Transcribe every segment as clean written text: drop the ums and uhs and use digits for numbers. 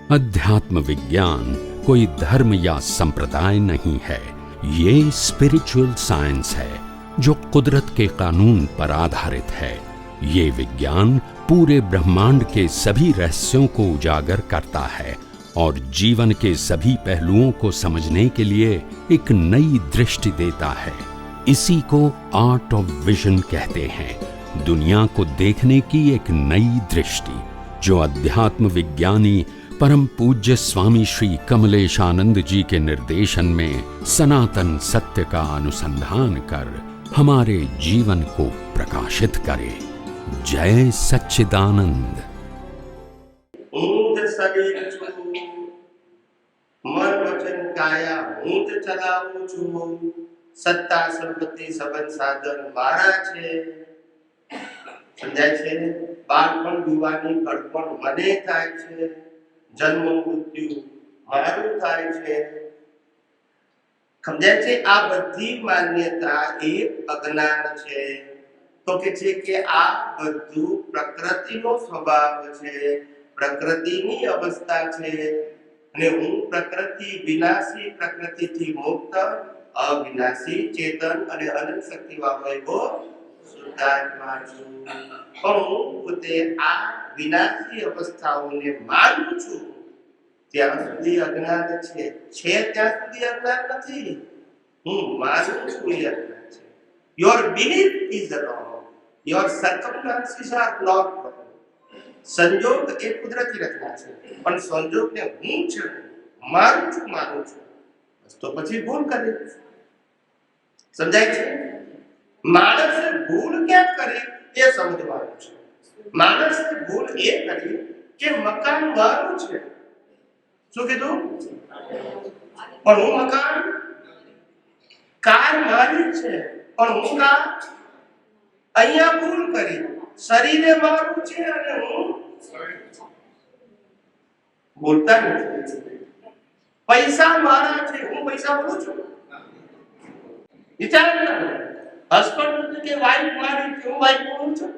अध्यात्म विज्ञान कोई धर्म या संप्रदाय नहीं है, ये स्पिरिचुअल साइंस है जो कुदरत के कानून पर आधारित है। ये विज्ञान पूरे ब्रह्मांड के सभी रहस्यों को उजागर करता है और जीवन के सभी पहलुओं को समझने के लिए एक नई दृष्टि देता है। इसी को आर्ट ऑफ विजन कहते हैं, दुनिया को देखने की एक नई दृष्टि, जो अध्यात्म विज्ञानी परम पूज्य स्वामी श्री कमलेशानंद जी के निर्देशन में सनातन सत्य का अनुसंधान कर हमारे जीवन को प्रकाशित करे। जय सच्चिदानंद। ऊंट शरीर છું, મન વચન કાયા ઊંટ ચલાવું છું, સત્તા સંપત્તિ સંબંધ સાધન મારા છે। સમજાય છે? બાળપણ યુવાની ઘડપણ મને થાય છે, જન્મ મૃત્યુ મારું થાય છે। સમજાય છે? આ બધી માન્યતા એ અજ્ઞાન છે। તો કે છે કે આ બધું પ્રકૃતિનો સ્વભાવ છે, પ્રકૃતિની અવસ્થા છે અને હું પ્રકૃતિ વિનાશી, પ્રકૃતિથી મુક્ત, અવિનાશી, ચેતન અને અનંત શક્તિવાળો એવો શુદ્ધાત્મા છું। પણ હું પોતે આ વિનાશી અવસ્થાઓને માનું છું ત્યાં સુધી અજ્ઞાન છે, ત્યાં સુધી અજ્ઞાન નથી। હું માનું છું એ અજ્ઞાન છે। Your belief is wrong. Your circumstances are not wrong. સંજોગ એ કુદરતી રચના છે, પણ સંજોગને હું છું, માનું છું, તો પછી ભૂલ કરે। સમજાય છે? માણસે ભૂલ ક્યાં કરી એ સમજવાનું છે। માણસે ભૂલ એ કરી કે મકાન મારું છે। શું કીધું? પણ હું મકાન, કાર મારી છે પણ હું કાર, અહીંયા ભૂલ કરી। શરીરે મારું છે અને હું બોલતા નથી। પૈસા મારા છે, હું પૈસા બોલું છું? વિચાર કરો। હસબન્ડ કે વાઈફ મારી છે, હું વાઈફ બોલું છું?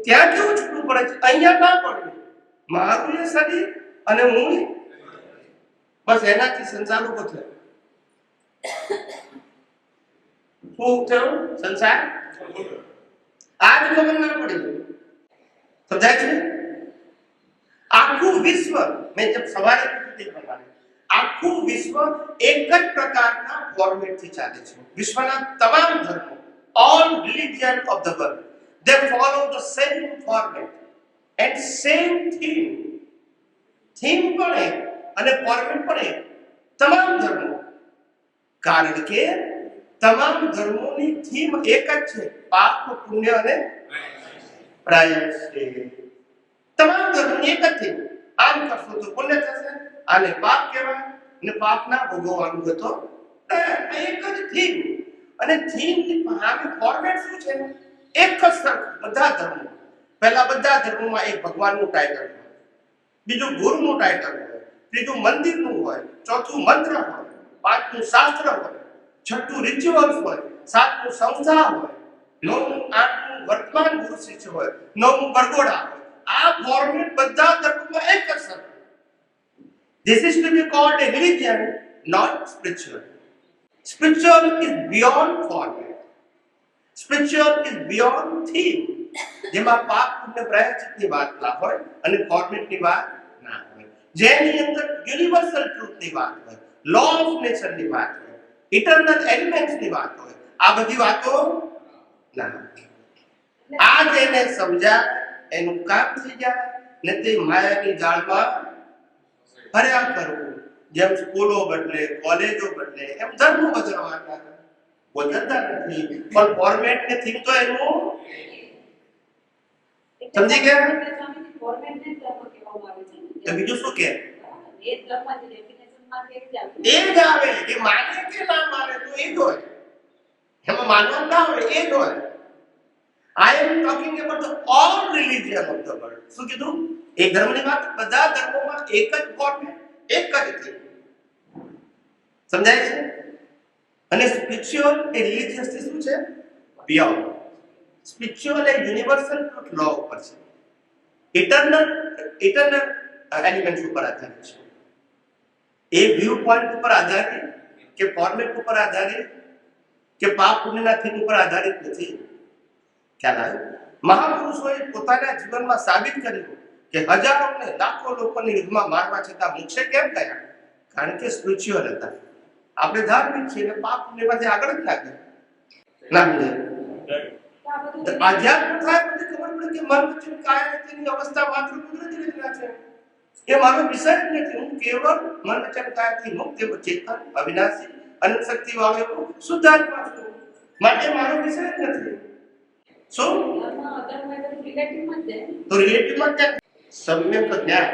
ત્યાં કેવું છૂટું પડે છે? અહીંયા ના પડે। મારું એ શરીર અને હું, બસ એનાથી સંસાર ઉભો થયો। શું થયું? સંસાર आज खबर ना पड़ी। समझाय छे? आखू विश्व, मैं जब सवारे पूछती प्रमाणे आखू विश्व एक ज प्रकारना फॉर्मेट थी चाले छे। विश्वना तमाम धर्मो, all religion of the world, they follow the same format and same theme. Theme पण एक અને ફોર્મેટ પણ એક, તમામ ધર્મો। કારણ કે તમામ ધર્મોની થીમ એક જ છે, પાપ, પુણ્ય અને પ્રાયશ્ચિત। તમામ ધર્મોની એક જ થીમ, આમ કરશો તો પુણ્ય થશે, આને પાપ કહેવાય, ને પાપ ના ભોગવવાનું હોય તો એક જ થીમ। અને થીમની સામે ફોર્મેટ શું છે? એક જ સરખું બધા ધર્મો। પહેલા બધા ધર્મોમાં એક ભગવાનનું ટાઇટલ હોય, બીજું ગુરુનું ટાઇટલ હોય, ત્રીજું મંદિરનું હોય, ચોથું મંત્ર હોય, પાંચમું શાસ્ત્ર હોય, છઠ્ઠું રિચ્યુઅલ્સ હોય, સાતમું સંસ્થા હોય, નવમું આઠમું વર્તમાન ગુરુ શિષ્ય હોય, નવમું બરગોડા હોય। આ ફોર્મેટ બધા ધર્મોમાં એક જ સરખું। This is to be called a religion, not spiritual. Spiritual is beyond format. Spiritual is beyond theme. જેમાં પાપ પુણ્ય પ્રાયશ્ચિતની વાત ના હોય અને ફોર્મેટની વાત ના હોય, જેની અંદર યુનિવર્સલ ટ્રુથની વાત હોય, લો ઓફ નેચરની વાત હોય, ઇટરનલ એલિમેન્ટ્સની વાત હોય, આ બધી વાતો ના હોય। આ જેને સમજા એનું કામ થઈ જાય, ને તે માયાની જાળમાં ફર્યા કરવું। જેમ સ્કૂલો બદલે, કોલેજો બદલે, એમ ધર્મો બદલવાના બદલતા નથી, પણ ફોર્મેટ ને થીમ તો એનું સમજી ગયા? તો બીજું શું કે એ જ આવે, એ માને કે ના માને તો એ જ હોય, એમાં માનવાનું ના હોય, એ જ હોય। I am talking about the all religion of the world. શું કીધું? એક ધર્મની વાત, બધા ધર્મોમાં એક જ ફોર્મેટ, એક જ થીમ। સમજાય છે? અને સ્પિરિચ્યુઅલ એ રિલિજિયસ થી શું છે? બિયોન્ડ। સ્પિરિચ્યુઅલ એ યુનિવર્સલ ટ્રુથ લો ઉપર છે, ઇટરનલ એલિમેન્ટ્સ ઉપર આધારિત છે. એ વ્યૂ પોઈન્ટ ઉપર આધારિત કે ફોર્મેટ ઉપર આધારિત કે પાપ પુણ્યના થીમ ઉપર આધારિત નથી. ખ્યાલ આવ્યો? મહાપુરુષોએ પોતાના જીવનમાં સાબિત કર્યું કે હજારો ને લાખો લોકોને યુદ્ધમાં મારવા છતાં મોક્ષે કેમ ગયા? કારણ કે સ્પિરિચ્યુઅલ હતા. આપણે ધાર્મિક છીએ એટલે પાપ પુણ્યમાંથી આગળ જ ના ગયા. ના મળે આધ્યાત્મ થાય પછી ખબર પડે કે મન વચન કાયા તેની અવસ્થા માત્ર કુદરતી રચના છે. એ મારો વિષય જ નથી. હું કેવળ મન વચન કાયાથી મુક્ત એવો ચેતન અવિનાશી અનંત શક્તિ વાળો એવો શુદ્ધ આત્મા છું. માટે મારો વિષય જ નથી. શું તો રિલેટિવમાં ક્યાં સમ્યક જ્ઞાન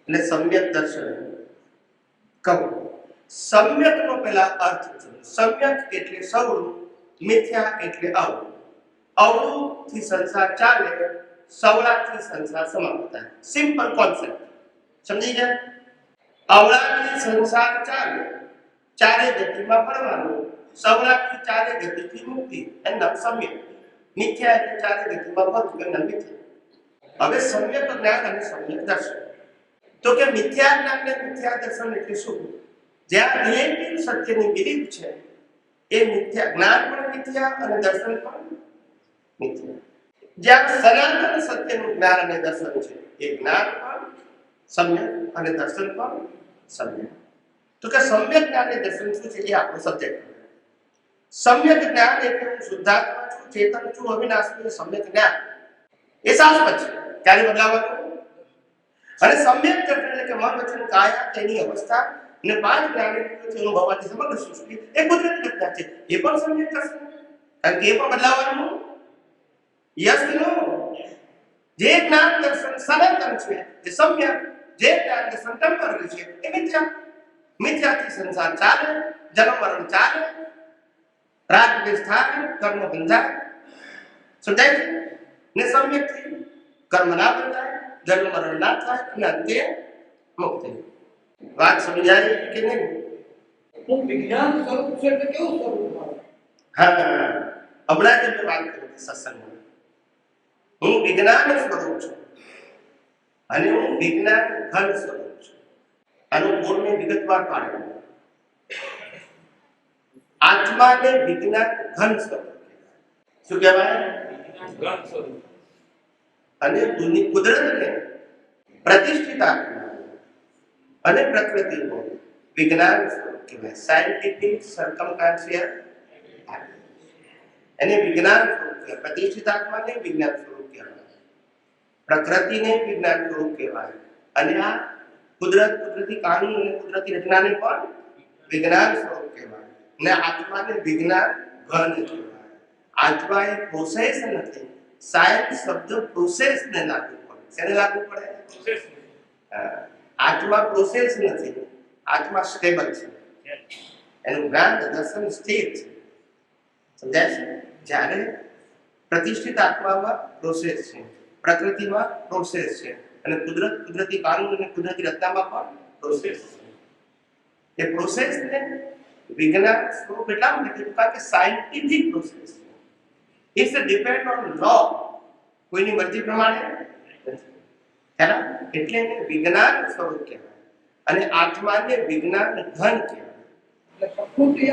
અને સમ્યક દર્શન કહું. સમ્યકનો પહેલા અર્થ છે. સમ્યક એટલે સવળું, મિથ્યા એટલે અવળું. અવળુંથી સંસાર ચાલે, સવળાથી સંસાર સમાપ્ત થાય. સિમ્પલ કોન્સેપ્ટ સમજી ગયા? અવળાથી સંસાર ચાલે, ચારે ગતિમાં ફરવાનું. સવળાથી ચારે ગતિથી મુક્તિ એનું નામ સમ્યક. મિથ્યા એટલે ચારે ગતિમાં ફરવું એનું નામ મિથ્યા. હવે સમ્યક જ્ઞાન અને સમ્યક દર્શન. તો કે મિથ્યા જ્ઞાન અને મિથ્યા દર્શન એટલે શું? જ્યાં રિલેટિવ સત્યની બિલીફ છે એ મિથ્યા જ્ઞાન પણ મિથ્યા અને દર્શન પણ મિથ્યા. જ્યાં સનાતન સત્યનું જ્ઞાન અને દર્શન છે એ જ્ઞાન પણ સમ્યક અને દર્શન પણ સમ્યક. તો કે સમ્યક જ્ઞાન અને દર્શન શું છે એ આપણો સબ્જેક્ટ. સમ્યક જ્ઞાન એટલે હું શુદ્ધાત્મા છું, ચેતન છું, અવિનાશી સમ્યક જ્ઞાન. એ શાશ્વત છે, ક્યારે બદલાવાનું. અને સમ્યક દર્શન એટલે કે મન વચન કાયા તેની અવસ્થા ને પાંચ જ્ઞાનેન્દ્રિયોથી અનુભવાતી સમગ્ર સૃષ્ટિ એ કુદરતી ઘટના છે. એ પણ સમ્યક દર્શન, કારણ કે એ પણ બદલાવાનું. Yes no. જે જ્ઞાન દર્શન સનાતન છે એ સમ્યક, જે જ્ઞાન દર્શન ટેમ્પરરી છે એ મિથ્યા. મિથ્યાથી સંસાર ચાલે, જન્મ મરણ ચાલે, રાગ દ્વેષ થાય, કર્મ બંધાય. સમજાય છે ને? સમ્યકથી કર્મ ના બંધાય, જન્મ મરણ ના થાય અને અંતે મુક્તિ. વાત સમજાય કે નહીં? હું વિજ્ઞાન સ્વરૂપ છે એટલે કેવું સ્વરૂપ? હા, હમણાં જ મેં વાત કરી હતી સત્સંગમાં. હું વિજ્ઞાન સ્વરૂપ છું અને હું વિજ્ઞાન ઘન સ્વરૂપ છું. આનું પૂર્ણ વિગતવાર પાડ્યું. આત્માને વિજ્ઞાન ઘન સ્વરૂપ કહેવાય. શું કહેવાય? ઘન સ્વરૂપ. અને કુદરતને પ્રતિષ્ઠિત આત્મા અને પ્રકૃતિનો વિજ્ઞાન સ્વરૂપ કહેવાય. સાયન્ટિફિક સર્કમસ્ટાન્શિયલ એને વિજ્ઞાન સ્વરૂપ કહેવાય. પ્રતિષ્ઠિત આત્માને વિજ્ઞાન સ્વરૂપ કહેવાય, પ્રકૃતિને વિજ્ઞાન સ્વરૂપ કહેવાય. અને આ કુદરતી કાનૂન અને કુદરતી રચનાને પણ વિજ્ઞાન સ્વરૂપ કહેવાય. ને આત્માને વિજ્ઞાન ઘન કહેવાય. આત્મા એ પ્રોસેસ નથી. સાયન્સ શબ્દ પ્રોસેસને લાગુ પડે. શેને લાગુ પડે? પ્રોસેસ. આત્મા પ્રોસેસ નથી, આત્મા સ્ટેબલ છે. એનું જ્ઞાન દર્શન સ્થિર છે. સમજાય છે? જ્યારે પ્રતિષ્ઠિત આત્મામાં પ્રોસેસ છે, પ્રકૃતિમાં પ્રોસેસ છે અને કુદરતી કાનૂન અને કુદરતી રચનામાં પણ પ્રોસેસ છે. એ પ્રોસેસને વિજ્ઞાન સ્વરૂપ એટલા માટે કીધું કારણ કે સાયન્ટિફિક પ્રોસેસ છે. ઇટ્સ ડિપેન્ડ ઓન લો. કોઈની મરજી પ્રમાણે હેના? એટલે એને વિજ્ઞાન સ્વરૂપ કહેવાય અને આત્માને વિજ્ઞાન ઘન કહેવાય. પ્રકૃતિ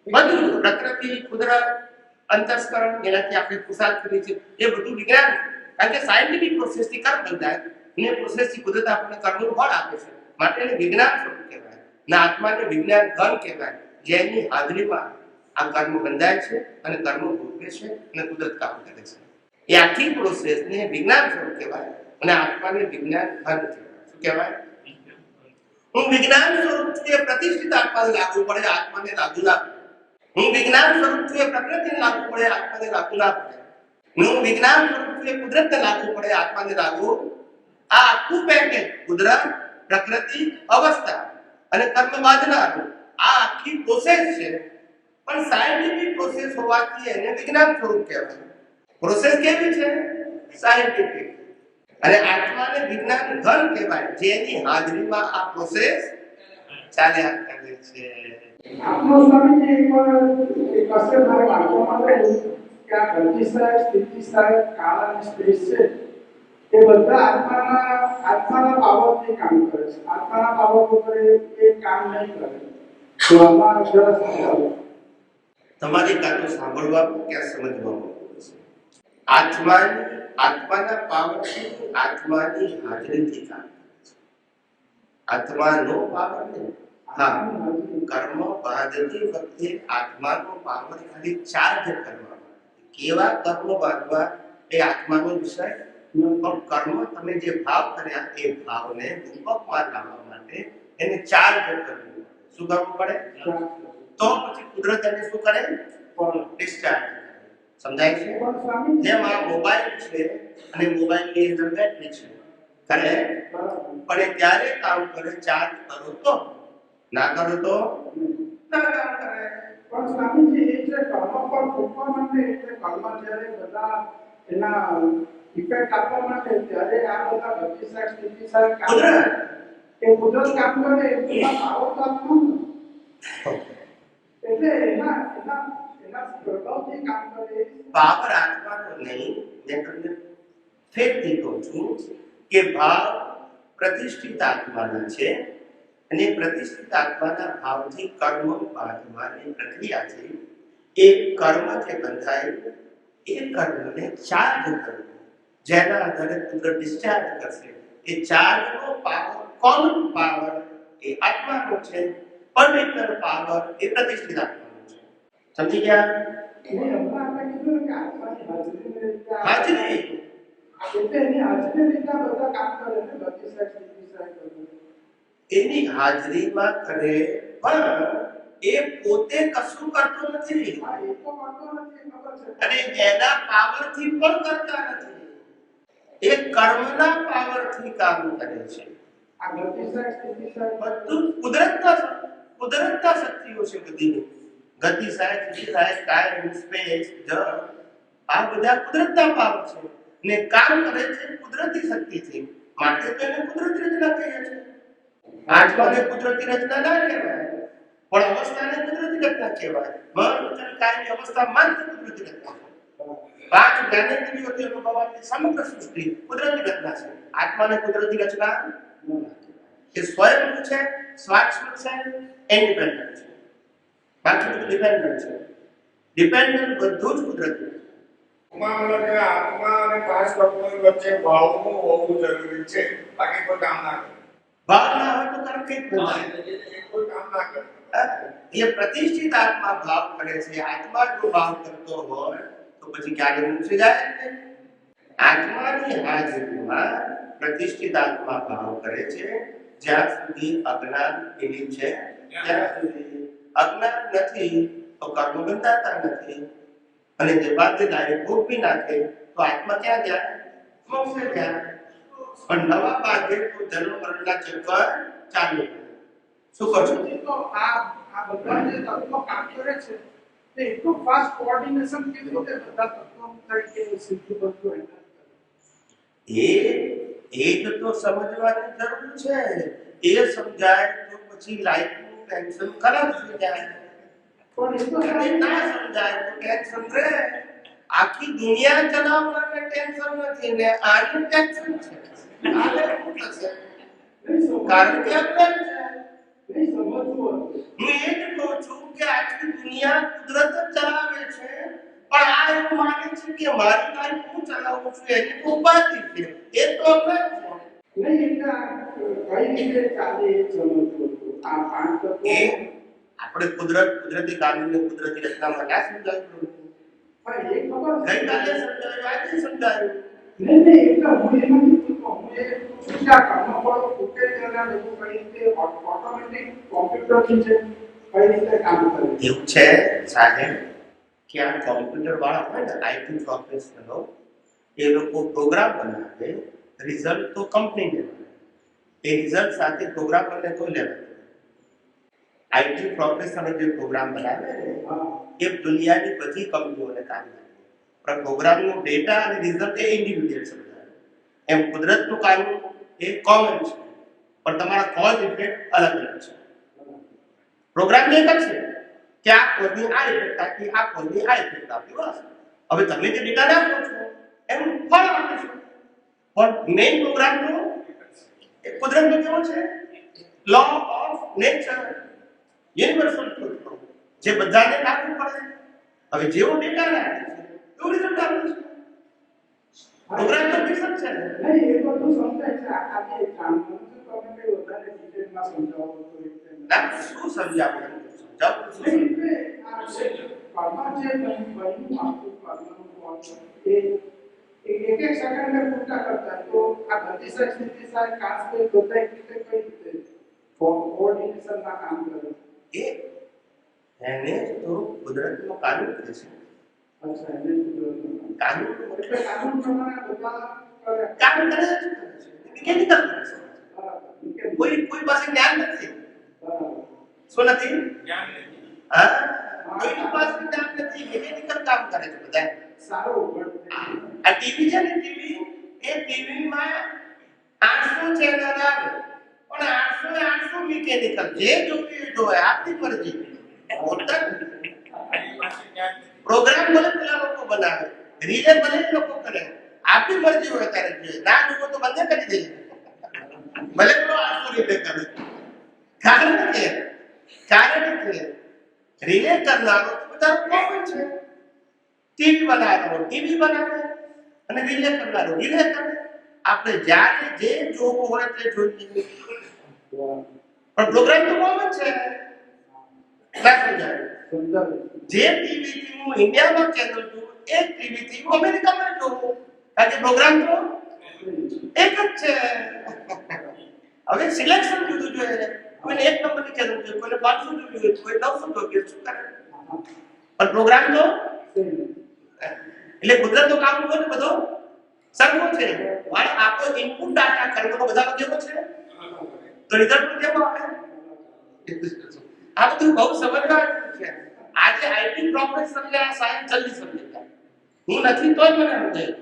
બધું પ્રકૃતિ, કુદરત, અંતસ્કરણ જેનાથી આપણે પુરુષાર્થ કરીએ છીએ એ બધું વિજ્ઞાન. કારણ કે સાયન્ટિફિક પ્રોસેસથી કર્મ બંધાય ને પ્રોસેસથી કુદરત આપણને કર્મનું ફળ આપે છે. માટે એને વિજ્ઞાન સ્વરૂપ કહેવાય ને આત્માને વિજ્ઞાન ઘન કહેવાય. જેની હાજરીમાં આ કર્મ બંધાય છે અને કર્મ ભોગવે છે અને કુદરત કામ કરે છે. એ આખી પ્રોસેસને વિજ્ઞાન સ્વરૂપ કહેવાય અને આત્માને વિજ્ઞાન ઘન કહેવાય. શું કહેવાય? હું વિજ્ઞાન સ્વરૂપ છું એ પ્રતિષ્ઠિત આત્માને લાગુ પડે, આત્માને લાગુ ના પડે. હું વિજ્ઞાન સ્વરૂપ છું એ પ્રકૃતિને લાગુ પડે, આત્માને લાગુ ના પડે. હું વિજ્ઞાન સ્વરૂપ છું એ કુદરતને લાગુ પડે, આત્માને લાગુ. આ આખું પેકેજ કુદરત, પ્રકૃતિ, અવસ્થા અને કર્મ બાંધનારું આ આખી પ્રોસેસ છે. પણ સાયન્ટિફિક પ્રોસેસ હોવાથી એને વિજ્ઞાન સ્વરૂપ કહેવાય. પ્રોસેસ કેવી છે? સાયન્ટિફિક. અને આત્માને વિજ્ઞાન ઘન કહેવાય જેની હાજરીમાં આ પ્રોસેસ ચાલ્યા કરે છે. આપનો સ્વામીજી એકવાર એક કસે મારે વાંચવામાં આવ્યું કે આ ગતિ સ્થાયક, સ્થિતિ સ્થાયક, કાળ અને સ્પેસ છે એ બધા આત્માના પાવરથી કામ કરે છે. આત્માના પાવર વગર એ કામ નહીં કરે. તો આમાં જરા સમજાવો. તમારી કાં તો સાંભળવામાં કે સમજવામાં આત્માના પાવરથી આત્માની હાજરીથી કામ કરે છે. આત્માનો પાવર નહીં. હા, કર્મ બાંધતી વખતે આત્માનો પાવર ખાલી ચાર્જ કરવા માટે. કેવા કર્મ બાંધવા એ આત્માનો વિષય. પણ કર્મ તમે જે ભાવ કર્યા એ ભાવને રૂપકમાં લાવવા માટે એને ચાર્જ કરવું. શું કરવું પડે? તો પછી કુદરત એને શું કરે? ડિસ્ચાર્જ. સમજાય છે? જેમ આ મોબાઈલ છે અને મોબાઈલની અંદર બેટરી છે, કરે પણ એ ત્યારે કામ કરે ચાર્જ કરો તો, ના કરો તો ના કામ કરે. પણ સ્વામીજી એ જે કર્મ પર મૂકવા માટે એટલે કર્મ જ્યારે બધા એના ઇફેક્ટ આપવા માટે ત્યારે આ બધા ગતિશાસ્ત્ર સ્થિતિશાસ્ત્ર કુદરત કામ કરે એમાં પાવર તો આપવાનો. એટલે એના પ્રભાવથી કામ કરે. પાવર આત્માનો નહીં. મેં તમને ફેરથી કહું છું કે ભાવ પ્રતિષ્ઠિત આત્માના છે અને પ્રતિષ્ઠિત આત્માના ભાવથી કર્મ બાંધવાની પ્રક્રિયા છે. એ કર્મ જે બંધાય એ કર્મને ચાર્જ કરવું, જેના આધારે કુદરત ડિસ્ચાર્જ કરશે. એ ચાર્જનો પાવર, કોમન પાવર એ આત્માનો છે, પર્ટિક્યુલર પાવર એ પ્રતિષ્ઠિત આત્માનો છે. સમજી ગયા? હાજરી એની હાજરીમાં કરે, પણ એ પોતે કશું કરતો નથી અને એના પાવરથી પણ કરતા નથી. એ કર્મના પાવરથી કામ કરે છે. બધું કુદરતના શક્તિઓ છે. બધી ગતિ સાહેબ, ટાઈમ, સ્પેસ, જળ, આ બધા કુદરતના પાવર છે ને કામ કરે છે કુદરતી શક્તિથી. માટે તો એને કુદરતી રચના કહીએ છીએ. આત્માને કુદરતી રચના ના કહેવાય, પણ અવસ્થાને કુદરતી રચના કહેવાય. મન, વચન, કાયની અવસ્થા માત્ર કુદરતી રચના છે. પાંચ જ્ઞાનેન્દ્રિયોથી અનુભવાતી સમગ્ર સૃષ્ટિ કુદરતી રચના છે. આત્માને કુદરતી રચના એ સ્વયં છે, સ્વાક્ષર છે, ઇન્ડિપેન્ડન્ટ છે. બાકી બધું ડિપેન્ડન્ટ છે. ડિપેન્ડન્ટ બધું જ કુદરતી. આત્મા અને પાંચ તત્વો વચ્ચે ભાવનું હોવું જરૂરી છે. બાકી કોઈ કામ ના કરે. ભાવ ના હોય તો કર્મ કઈ કોઈ કામ ના કરે. એ પ્રતિષ્ઠિત આત્મા ભાવ કરે છે. આત્મા જો ભાવ કરતો હોય તો પછી ક્યારે મૂકી જાય? આત્માની હાજરીમાં પ્રતિષ્ઠિત આત્મા ભાવ કરે છે. જ્યાં સુધી અજ્ઞાન એની છે ત્યાં સુધી. અજ્ઞાન નથી તો કર્મ બંધાતા નથી, અને જે બાધ્યતા એ ભોગવી નાખે તો આત્મા ક્યાં જાય? મોક્ષે જાય. પણ નવા બાધ્ય તો જન્મ મરણના ચક્કર ચાલુ. શું કરશો? તો આ બધા જે તત્વો કામ કરે છે તે એટલું ફાસ્ટ કોઓર્ડિનેશન કેવી રીતે બધા તત્વો તરીકે સિદ્ધ બધું એ જ તો સમજવાની જરૂર છે. એ સમજાય તો પછી લાઈફનું ટેન્શન ખરાબ થઈ જાય. પણ એ ના સમજાય તો ટેન્શન રહે. આખી દુનિયા ચલાવવાને ટેન્શન નથી ને આનું ટેન્શન છે. આને શું થશે? કારણ કે અજ્ઞાન છે. હું એ જ કહું છું કે આખી દુનિયા કુદરત જ ચલાવે છે, પણ આ એવું માને છે કે મારી લાઈફ હું ચલાવું છું એની તો ઉપાધિ છે. એ તો અજ્ઞાન છે. આપણે કુદરતી કાનૂન કુદરતી રચનામાં ના સમજાવ્યું? ગઈકાલે સમજાવ્યું, આજે સમજાવ્યું. એવું છે સાહેબ કે આ કોમ્પ્યુટર વાળા હોય ને, આઈટી પ્રોફેશનલો, એ લોકો પ્રોગ્રામ બનાવે, રિઝલ્ટ તો કંપનીને મળે. એ રિઝલ્ટ સાથે પ્રોગ્રામરને કોઈ લેવા નથી. આઈટી પ્રોફેશનલ જે પ્રોગ્રામ બનાવે ને એ દુનિયાની બધી કંપનીઓને કામ લાગે, પણ પ્રોગ્રામનો ડેટા અને રિઝલ્ટ એ ઇન્ડિવિડ્યુઅલ સમજાવે. એમ કુદરતનું કાનૂન એ કોમન છે, પણ તમારા કોઝ ઇફેક્ટ અલગ અલગ છે. પ્રોગ્રામ એક જ છે કે આ કોઝની આ ઇફેક્ટ આપી, આ કોઝની આ ઇફેક્ટ આપી, બસ. હવે તમે જે ડેટા નાખો છો એનું ફળ આપીશું. પણ મેઇન પ્રોગ્રામ તો એ કુદરતનો કેવો છે? Law of nature, universal truth, જે બધાને લાગુ પડે. હવે જેવો ડેટા રાખે છે એવું રિઝલ્ટ આવે છે. પ્રોગ્રામ તો ફિક્સ જ છે. નહીં, એ બધું સમજાય છે. આજે જાણવાનું છે, તમે કઈ વધારે ડિટેલમાં સમજાવો તો એટલે ના, શું સમજાવું? સમજાવું તો શું? નહીં, એટલે આ કર્મ જે બન્યું આખું કર્મનું કોણ એક સેકન્ડે પૂરતા કરતા તો આ ગતિશીલ સ્થિતિશાળી કાચ કોઈ બધા રીતે કઈ રીતે કોઓર્ડિનેશનમાં કામ કરે? એ એને તો કુદરતનો કાનૂન કહે છે. અચ્છા, એને શું કાનૂન એટલે કાનૂન પ્રમાણે બધા કરે. કામ કરે છે, મિકેનિકલ કરે છે. બરાબર. કોઈ પાસે જ્ઞાન નથી. બરાબર. શું નથી? જ્ઞાન નથી. હા, કોઈની પાસે જ્ઞાન નથી, મિકેનિકલ કામ કરે છે બધા. સારો ઉભળ આ ટીવી છે ને, ટીવી, એ ટીવીમાં 800 ચેનલ આવે, પણ 800 મિકેનિકલ, જે જોવી એ જોવે, આપની મરજી. હોતા જ નથી. એની પાસે જ્ઞાન નથી. પ્રોગ્રામ ભલે પેલા લોકો બનાવે, રિલે ભલે એ લોકો કરે, આપની મરજી હોય ત્યારે જોઈએ. ના જોવો તો બંધ કરી દઈએ, ભલે પેલો 800 રિલે કરે. કારણ કે રિલે કરનારો તો બધા કોમન છે. ટીવી બનાવનારો ટીવી બનાવે અને રિલે કરનારો રિલે કરે. આપણે જ્યારે જે જોવું હોય તે જોઈએ, પણ પ્રોગ્રામ તો કોમન છે. ના સમજાય? સમજાવે. જે ટીવી થી હું ઇન્ડિયામાં ચેનલ જોઉં, એ ટીવી થી હું અમેરિકામાં જોઉં, કારણ કે પ્રોગ્રામ તો એક જ છે. હવે સિલેક્શન જુદું જોઈએ. કોઈને 1 નંબરની ચેનલ જોઈએ, કોઈને 500 જોઈએ, કોઈ 900 જોઈએ, શું કરે? પણ પ્રોગ્રામ તો એટલે કુદરતનો કામ હોય ને બધો સરખો છે. અને આપણો ઇનપુટ ડાટા કર્મનો બધાનો કેવો છે, તો રિઝલ્ટ પણ કેવો આવે. આ બધું બહુ સમજવાનું છે. આજે આઈટી પ્રોફેસરને આ સાયન્સ જલ્દી સમજી જાય. હું નથી તોય મને સમજાય.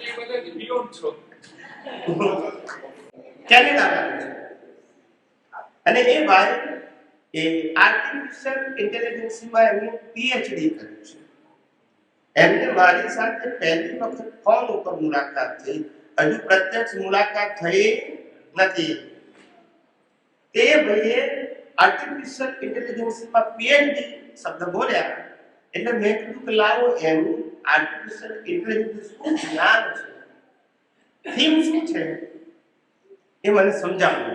એ બધા બિયોન્ડ છો. કેનેડામાં છે. અને એ ભાઈ એ આર્ટિફિશિયલ ઇન્ટેલિજન્સમાં એમનું પીએચડી કર્યું છે. એમને મારી સાથે પહેલી વખત ફોન ઉપર મુલાકાત થઈ, હજુ પ્રત્યક્ષ મુલાકાત થઈ નથી. તે ભાઈએ આર્ટિફિશિયલ ઇન્ટેલિજન્સમાં પીએચડી શબ્દ બોલ્યા એટલે મેં કીધું કે લાવો એનું આર્ટિફિશિયલ ઇન્ટેલિજન્સ શું જ્ઞાન છે, થીમ શું છે, એ મને સમજાવો.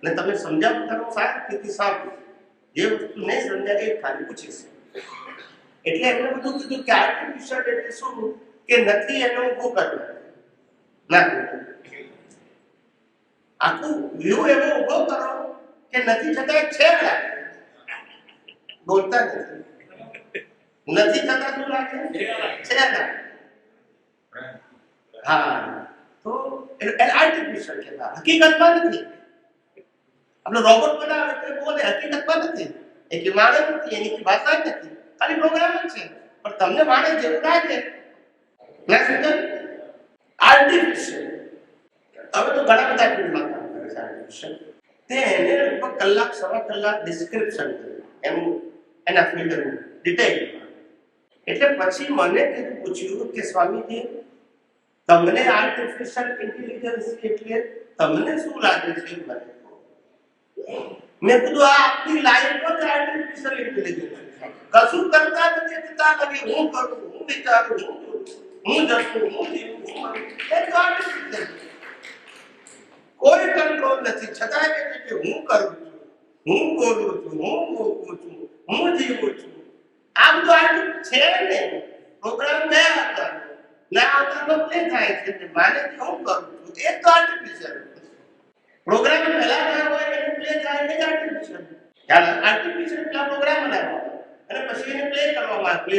અને તમે સમજાવો કરો સાહેબ તેથી સારું, જે વસ્તુ નહીં સમજાય એ ખાલી પૂછીશ. એટલે એમને બધું કીધું કે આર્ટિફિશિયલ એટલે શું કે નથી એનો ઊભો કરવો. ના, આખું વ્યૂ એવો ઊભો કરો કે નથી છતાં છે લાગે. બોલતા નથી છતાં શું લાગે છે લાગે. હા, તો એને આર્ટિફિશિયલ કહેવાય. હકીકતમાં નથી. આપણે રોબોટ બનાવે તો બોલે, હકીકતમાં નથી. એ કે માણસ નથી, એની ભાષા જ નથી, ખાલી પ્રોગ્રામ જ છે. પણ તમને માણસ જેવું લાગે ના સમજાય. આર્ટિફિશિયલ હવે તો ઘણા બધા ફિલ્ડમાં કામ કરે છે આર્ટિફિશિયલ. તે એને લગભગ કલાક સવા કલાક ડિસ્ક્રિપ્શન કર્યું એના ફિલ્ડનું ડિટેલમાં. એટલે પછી મને કીધું પૂછ્યું કે સ્વામીજી તમને આર્ટિફિશિયલ ઇન્ટેલિજન્સ એટલે તમને શું લાગે છે? મેં કીધું આ આપની લાઈફ જ આર્ટિફિશિયલ ઇન્ટેલિજન્સ છે. કશું કરતા નથી છતાં લાગે હું કરું, હું વિચારું, હું જશું, હું જીવું, એ તો આર્ટિફિશિયલ. કોઈ કંટ્રોલ નથી છતાં કે હું કરું છું, હું બોલું છું, હું ભોગવું છું, હું જીવું છું. આ બધું આર્ટિફિશિયલ છે ને. પ્રોગ્રામ ગયા હતા ના આવતા પ્લે થાય છે, માને હું કરું છું એ તો આર્ટિફિશિયલ. પ્રોગ્રામ પહેલા ના હોય એને પ્લે થાય એ આર્ટિફિશિયલ. ત્યારે આર્ટિફિશિયલ પેલા પ્રોગ્રામ બનાવવા અને પછી એને પ્લે કરવામાં પ્લે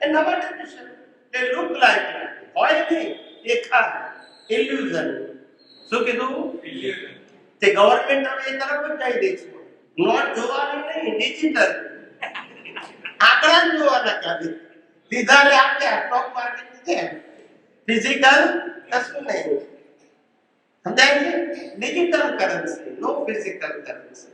એ નવા આર્ટિફિશિયલ. તે લુક લાઈક હોય નહીં, દેખાય, ઇલ્યુઝન. શું કીધું? તે ગવર્નમેન્ટ હવે એ તરફ જ જઈ રહી છે. નોટ જોવાની નહીં, ડિજિટલ આંકડા જોવાના ચાલે. લીધા ને આપ્યા સ્ટોક માર્કેટ છે. ફિઝિકલ કશું નહીં. સમજાય છે? ડિજિટલ કરન્સી, નો ફિઝિકલ કરન્સી.